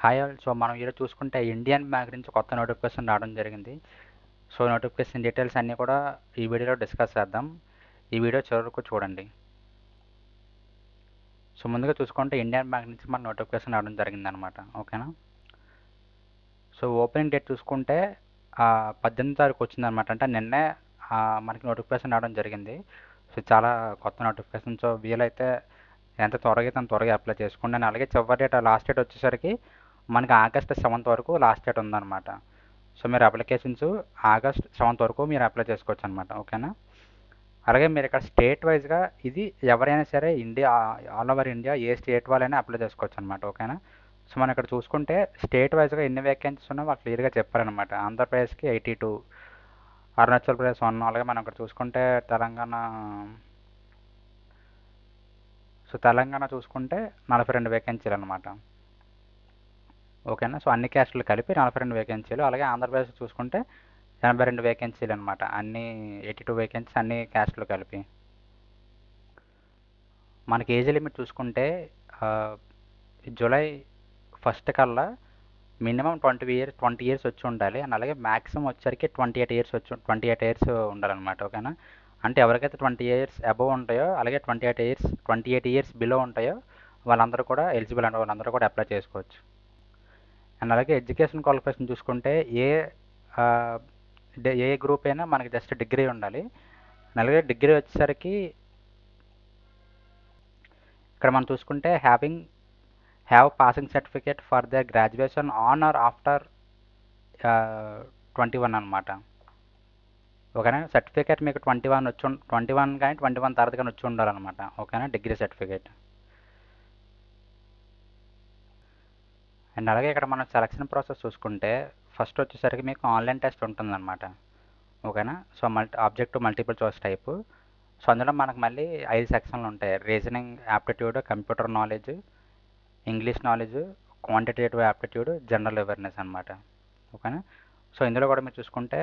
Hi all. So మనం ఈరోజు చూసుకుంటే ఇండియన్ బ్యాంక్ నుంచి కొత్త నోటిఫికేషన్ రావడం జరిగింది. సో నోటిఫికేషన్ డీటెయిల్స్ అన్నీ కూడా ఈ వీడియోలో డిస్కస్ చేద్దాం. ఈ వీడియో చివరి వరకు చూడండి. సో ముందుగా చూసుకుంటే ఇండియన్ బ్యాంక్ నుంచి మన నోటిఫికేషన్ రావడం జరిగిందనమాట. ఓకేనా. సో ఓపెనింగ్ డేట్ చూసుకుంటే 18 తారీఖు వచ్చిందనమాట. అంటే నిన్నే మనకి నోటిఫికేషన్ రావడం జరిగింది. సో చాలా కొత్త నోటిఫికేషన్. సో వీలైతే ఎంత త్వరగా అయితే అంత త్వరగా అప్లై చేసుకోండి. అండ్ అలాగే చివరి డేట్ లాస్ట్ డేట్ వచ్చేసరికి మనకి ఆగస్ట్ 7 వరకు లాస్ట్ డేట్ ఉందన్నమాట. సో మీరు అప్లికేషన్స్ ఆగస్ట్ 7 వరకు మీరు అప్లై చేసుకోవచ్చు అనమాట. ఓకేనా. అలాగే మీరు ఇక్కడ స్టేట్ వైజ్గా ఇది ఎవరైనా సరే ఇండియా ఆల్ ఓవర్ ఇండియా ఏ స్టేట్ వాళ్ళైనా అప్లై చేసుకోవచ్చు అనమాట. ఓకేనా. సో మనం ఇక్కడ చూసుకుంటే స్టేట్ వైజ్గా ఎన్ని వేకెన్సీస్ ఉన్నాయో వాళ్ళు క్లియర్గా చెప్పారనమాట. ఆంధ్రప్రదేశ్కి 82, అరుణాచల్ ప్రదేశ్ 1, అలాగే మనం ఇక్కడ చూసుకుంటే తెలంగాణ. సో తెలంగాణ చూసుకుంటే 42 వేకెన్సీలు అనమాట. ఓకేనా. సో అన్ని క్యాస్టులు కలిపి 42 వేకెన్సీలు. అలాగే ఆంధ్రప్రదేశ్ చూసుకుంటే 82 వేకెన్సీలు అనమాట. అన్ని 82 వేకెన్సీస్ అన్ని క్యాస్టులు కలిపి. మనకి ఏజ్ లిమిట్ చూసుకుంటే జూలై 1 కల్లా మినిమం 20 ఇయర్స్ వచ్చి ఉండాలి. అండ్ అలాగే మ్యాక్సిమం వచ్చేసరికి 28 ఇయర్స్ ఉండాలన్నమాట. ఓకేనా. అంటే ఎవరికైతే 20 ఇయర్స్ అబవ్ ఉంటాయో, అలాగే 28 ఇయర్స్ బిలో ఉంటాయో వాళ్ళందరూ కూడా ఎలిజిబుల్ అంటే వాళ్ళందరూ కూడా అప్లై చేసుకోవచ్చు. అండ్ అలాగే ఎడ్యుకేషన్ క్వాలిఫికేషన్ చూసుకుంటే ఆ, ఏ గ్రూప్ అయినా మనకి జస్ట్ డిగ్రీ ఉండాలి. అండ్ అలాగే డిగ్రీ వచ్చేసరికి ఇక్కడ మనం చూసుకుంటే have passing certificate for the graduation on or after 21 అనమాట. ఓకేనా. సర్టిఫికేట్ మీకు 21 కానీ 21 తర్వాత కానీ వచ్చి ఉండాలన్నమాట. ఓకేనా. Degree certificate. అండ్ అలాగే ఇక్కడ మనం సెలక్షన్ ప్రాసెస్ చూసుకుంటే ఫస్ట్ వచ్చేసరికి మీకు ఆన్లైన్ టెస్ట్ ఉంటుందన్నమాట. ఓకేనా. So objective multiple choice type. So అందులో మనకు మళ్ళీ 5 సెక్షన్లు ఉంటాయి. Reasoning aptitude, computer knowledge, English knowledge, quantitative aptitude, general awareness అనమాట. ఓకేనా. సో ఇందులో కూడా మీరు చూసుకుంటే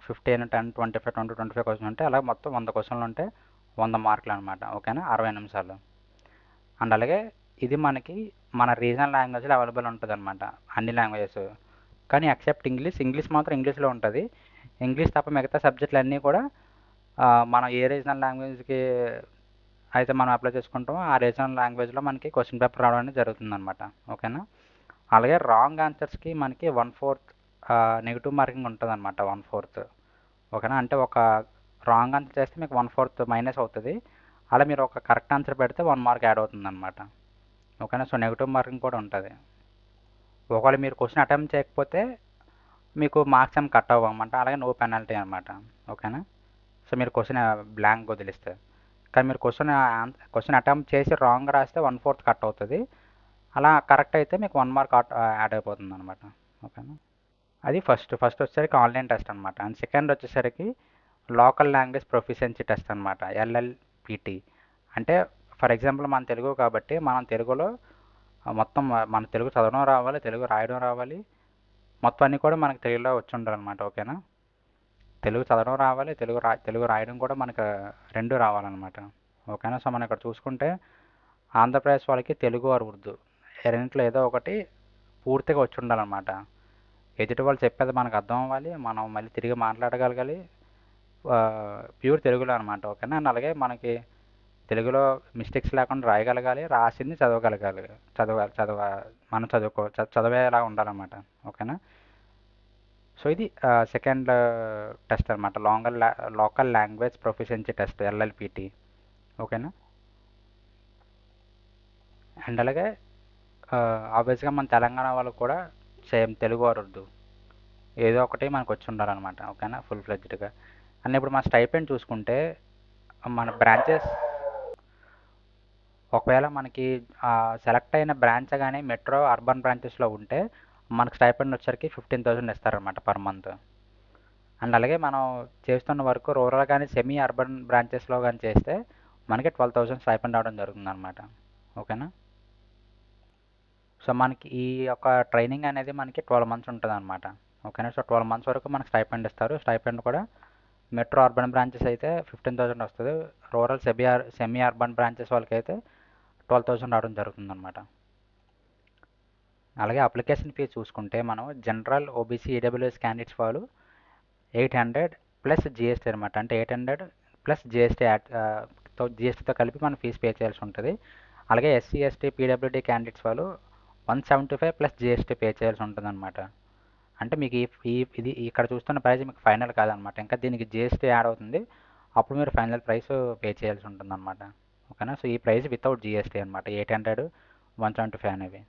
15, 10, 25, 25 క్వశ్చన్ ఉంటాయి. అలాగే మొత్తం 100 క్వశ్చన్లు ఉంటే 100 మార్కులు అనమాట. ఓకేనా. 60 నిమిషాలు. అండ్ అలాగే ఇది మనకి మన రీజనల్ లాంగ్వేజ్లో అవైలబుల్ ఉంటుంది అనమాట. అన్ని లాంగ్వేజెస్ కానీ ఎక్సెప్ట్ ఇంగ్లీష్ మాత్రం ఇంగ్లీష్లో ఉంటుంది. ఇంగ్లీష్ తప్ప మిగతా సబ్జెక్టులు అన్నీ కూడా మనం ఏ రీజనల్ లాంగ్వేజ్కి అయితే మనం అప్లై చేసుకుంటామో ఆ రీజనల్ లాంగ్వేజ్లో మనకి క్వశ్చన్ పేపర్ రావడం అనేది జరుగుతుందన్నమాట. ఓకేనా. అలాగే రాంగ్ ఆన్సర్స్కి మనకి 1/4 నెగిటివ్ మార్కింగ్ ఉంటుంది అనమాట. 1/4. ఓకేనా. అంటే ఒక రాంగ్ ఆన్సర్ చేస్తే మీకు 1/4 మైనస్ అవుతుంది. అలా మీరు ఒక కరెక్ట్ ఆన్సర్ పెడితే 1 మార్క్ యాడ్ అవుతుంది అనమాట. ఓకేనా. సో నెగిటివ్ మార్కింగ్ కూడా ఉంటుంది. ఒకవేళ మీరు క్వశ్చన్ అటెంప్ట్ చేయకపోతే మీకు మార్క్స్ ఏమి కట్ అవ్వమంట. అలాగే నో పెనాల్టీ అనమాట. ఓకేనా. సో మీరు క్వశ్చన్ బ్లాంక్ వదిలిస్తే. కానీ మీరు క్వశ్చన్ అటెంప్ట్ చేసి రాంగ్ రాస్తే 1/4 కట్ అవుతుంది. అలా కరెక్ట్ అయితే మీకు 1 మార్క్ యాడ్ అయిపోతుంది అనమాట. ఓకేనా. అది ఫస్ట్ వచ్చేసరికి ఆన్లైన్ టెస్ట్ అనమాట. అండ్ సెకండ్ వచ్చేసరికి లోకల్ లాంగ్వేజ్ ప్రొఫిషియన్సీ టెస్ట్ అనమాట. LLPT. అంటే ఫర్ ఎగ్జాంపుల్ మన తెలుగు కాబట్టి మనం తెలుగులో మొత్తం మన తెలుగు చదవడం రావాలి, తెలుగు రాయడం రావాలి, మొత్తం అన్నీ కూడా మనకు తెలుగులో వచ్చి ఉండాలన్నమాట. ఓకేనా. తెలుగు చదవడం రావాలి, తెలుగు రాయడం కూడా మనకు రెండు రావాలన్నమాట. ఓకేనా. సో మనం ఇక్కడ చూసుకుంటే ఆంధ్రప్రదేశ్ వాళ్ళకి తెలుగు ఆర్ ఉర్దూ రెండిట్లో ఏదో ఒకటి పూర్తిగా వచ్చి ఉండాలన్నమాట. ఎదుటి వాళ్ళు చెప్పేది మనకు అర్థం అవ్వాలి, మనం మళ్ళీ తిరిగి మాట్లాడగలగాలి ప్యూర్ తెలుగులో అనమాట. ఓకేనా. అండ్ అలాగే మనకి తెలుగులో మిస్టేక్స్ లేకుండా రాయగలగాలి, రాసింది చదవగలగాలి, చదవ మనం చదివేలా ఉండాలన్నమాట. ఓకేనా. సో ఇది సెకండ్ టెస్ట్ అనమాట. Local language proficiency test, LLPT. ఓకేనా. అండ్ అలాగే ఆబ్వియస్గా మన తెలంగాణ వాళ్ళకు కూడా సేమ్ తెలుగు ఆర్ ఉర్దూ ఏదో ఒకటి మనకు వచ్చి ఉండాలన్నమాట. ఓకేనా. ఫుల్ ఫ్లెడ్జ్డ్గా. అండ్ ఇప్పుడు మన స్టైపెండ్ చూసుకుంటే మన బ్రాంచెస్ ఒకవేళ మనకి సెలెక్ట్ అయిన బ్రాంచ్ కానీ మెట్రో అర్బన్ బ్రాంచెస్లో ఉంటే మనకు స్టైపెండ్ వచ్చరికి 15,000 ఇస్తారనమాట పర్ మంత్. అండ్ అలాగే మనం చేస్తున్న వర్క్ రూరల్ కానీ సెమీ అర్బన్ బ్రాంచెస్లో కానీ చేస్తే మనకి 12,000 స్టైపెండ్ రావడం జరుగుతుంది అనమాట. ఓకేనా. సో మనకి ఈ యొక్క ట్రైనింగ్ అనేది మనకి 12 మంత్స్ ఉంటుంది అనమాట. ఓకేనా. సో 12 మంత్స్ వరకు మనకి స్టైపెండ్ ఇస్తారు. స్టైపెండ్ కూడా మెట్రో అర్బన్ బ్రాంచెస్ అయితే 15,000 వస్తుంది. రూరల్ సెమీ అర్బన్ బ్రాంచెస్ వాళ్ళకి అయితే 12,000 రావడం జరుగుతుంది అనమాట. అలాగే అప్లికేషన్ ఫీ చూసుకుంటే మనం జనరల్, ఓబీసీ, ఈడబ్ల్యూఎస్ క్యాండిడేట్స్ వాళ్ళు 800 ప్లస్ జిఎస్టీ అనమాట. అంటే 800 ప్లస్ జిఎస్టీ జిఎస్టీతో కలిపి మనం ఫీజు పే చేయాల్సి ఉంటుంది. అలాగే ఎస్సీ, ఎస్టీ, పీడబ్ల్యూడీ క్యాండిడేట్స్ వాళ్ళు 175 ప్లస్ జిఎస్టీ పే చేయాల్సి ఉంటుంది అనమాట. అంటే మీకు ఇది ఇక్కడ చూస్తున్న ప్రైస్ మీకు ఫైనల్ కాదనమాట. ఇంకా దీనికి జిఎస్టీ యాడ్ అవుతుంది. అప్పుడు మీరు ఫైనల్ ప్రైస్ పే చేయాల్సి ఉంటుంది అనమాట. ఓకేనా. సో ఈ ప్రైస్ వితౌట్ జిఎస్టీ అనమాట. 800, 175 అనేవి.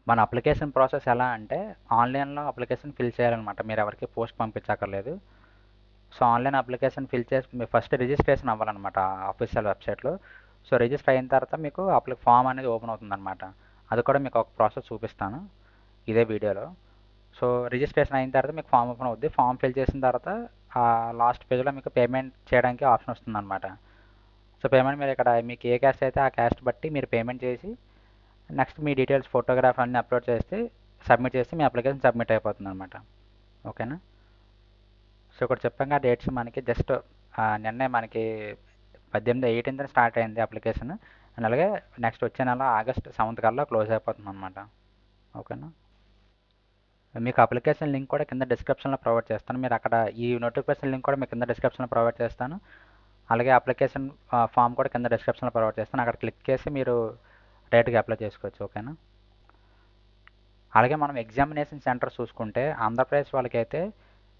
మన అప్లికేషన్ ప్రాసెస్ ఎలా అంటే ఆన్లైన్లో అప్లికేషన్ ఫిల్ చేయాలన్నమాట. మీరు ఎవరికి పోస్ట్ పంపించక్కర్లేదు. సో ఆన్లైన్ అప్లికేషన్ ఫిల్ చేసి మీరు ఫస్ట్ రిజిస్ట్రేషన్ అవ్వాలన్నమాట ఆఫీషియల్ వెబ్సైట్లో. సో రిజిస్టర్ అయిన తర్వాత మీకు ఫామ్ అనేది ఓపెన్ అవుతుందన్నమాట. అది కూడా మీకు ఒక ప్రాసెస్ చూపిస్తాను ఇదే వీడియోలో. సో రిజిస్ట్రేషన్ అయిన తర్వాత మీకు ఫామ్ ఓపెన్ అవుద్ది. ఫామ్ ఫిల్ చేసిన తర్వాత లాస్ట్ పేజ్లో మీకు పేమెంట్ చేయడానికి ఆప్షన్ వస్తుందన్నమాట. సో పేమెంట్ మీరు ఇక్కడ మీకు ఏ క్యాస్ట్ అయితే ఆ క్యాస్ట్ బట్టి మీరు పేమెంట్ చేసి నెక్స్ట్ మీ డీటెయిల్స్, ఫోటోగ్రాఫ్ అన్నీ అప్లోడ్ చేస్తే సబ్మిట్ చేస్తే మీ అప్లికేషన్ సబ్మిట్ అయిపోతుంది అనమాట. ఓకేనా. సో ఇక్కడ చెప్పాక డేట్స్ మనకి జస్ట్ నిన్నే మనకి 18 స్టార్ట్ అయింది అప్లికేషన్. అండ్ అలాగే నెక్స్ట్ వచ్చే నెల ఆగస్ట్ 7 కల్లా క్లోజ్ అయిపోతుంది అనమాట. ఓకేనా. మీకు అప్లికేషన్ లింక్ కూడా కింద డిస్క్రిప్షన్లో ప్రొవైడ్ చేస్తాను. మీరు అక్కడ ఈ నోటిఫికేషన్ లింక్ కూడా మీకు కింద డిస్క్రిప్షన్లో ప్రొవైడ్ చేస్తాను. అలాగే అప్లికేషన్ ఫామ్ కూడా కింద డిస్క్రిప్షన్లో ప్రొవైడ్ చేస్తాను. అక్కడ క్లిక్ చేసి మీరు డైరెక్ట్గా అప్లై చేసుకోవచ్చు. ఓకేనా. అలాగే మనం ఎగ్జామినేషన్ సెంటర్ చూసుకుంటే ఆంధ్రప్రదేశ్ వాళ్ళకైతే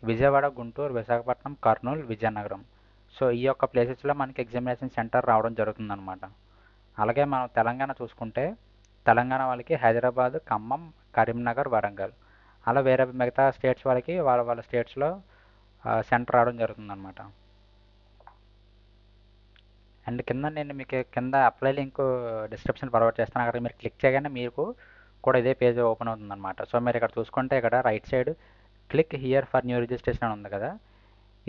విజయవాడ, గుంటూరు, విశాఖపట్నం, కర్నూలు, విజయనగరం. సో ఈ యొక్క ప్లేసెస్లో మనకి ఎగ్జామినేషన్ సెంటర్ రావడం జరుగుతుందన్నమాట. అలాగే మనం తెలంగాణ చూసుకుంటే తెలంగాణ వాళ్ళకి హైదరాబాద్, ఖమ్మం, కరీంనగర్, వరంగల్. అలా వేరే మిగతా స్టేట్స్ వాళ్ళకి వాళ్ళ వాళ్ళ స్టేట్స్లో సెంటర్ రావడం జరుగుతుందన్నమాట. అండ్ కింద నేను మీకు కింద అప్లై లింక్ డిస్క్రిప్షన్ ప్రొవైడ్ చేస్తాను. అక్కడ మీరు క్లిక్ చేయగానే మీకు కూడా ఇదే పేజ్ ఓపెన్ అవుతుందన్నమాట. సో మీరు ఇక్కడ చూసుకుంటే ఇక్కడ right side click here for new registration అని ఉంది కదా.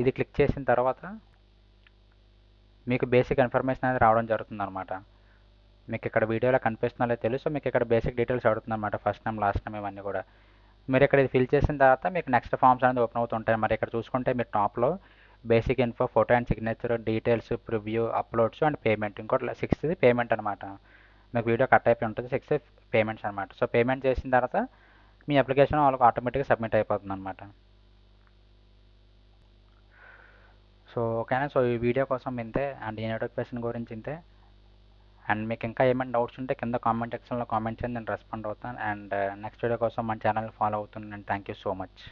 ఇది క్లిక్ చేసిన తర్వాత మీకు బేసిక్ ఇన్ఫర్మేషన్ అనేది రావడం జరుగుతుందన్నమాట. మీకు ఇక్కడ వీడియోలో కనిపిస్తుందో తెలుసు. మీకు ఇక్కడ బేసిక్ డీటెయిల్స్ అడుగుతుందన్నమాట. ఫస్ట్ నేమ్, లాస్ట్ నేమ్ ఇవన్నీ కూడా. మీరు ఇక్కడ ఇది ఫిల్ చేసిన తర్వాత మీకు నెక్స్ట్ ఫామ్స్ అనేది ఓపెన్ అవుతుంటాయి. మరి ఇక్కడ చూసుకుంటే మీరు టాప్లో basic info, photo and signature, details, preview, uploads and payment. ఇంకోటి 6th పేమెంట్ అనమాట. మీకు వీడియో కట్ అయిపోయి ఉంటుంది. 6th పేమెంట్స్ అనమాట. సో పేమెంట్ చేసిన తర్వాత మీ అప్లికేషన్ వాళ్ళకి ఆటోమేటిక్గా సబ్మిట్ అయిపోతుంది అనమాట. సో ఓకేనా. సో ఈ వీడియో కోసం ఇంతే. అండ్ ఈ నోటిఫికేషన్ గురించి ఇంతే. అండ్ మీకు ఇంకా ఏమైనా డౌట్స్ ఉంటే కింద కామెంట్ సెక్షన్లో కామెంట్ చేయండి, నేను రెస్పాండ్ అవుతాను. అండ్ నెక్స్ట్ వీడియో కోసం మన ఛానల్ ఫాలో అవుతున్నాను. Thank you so much.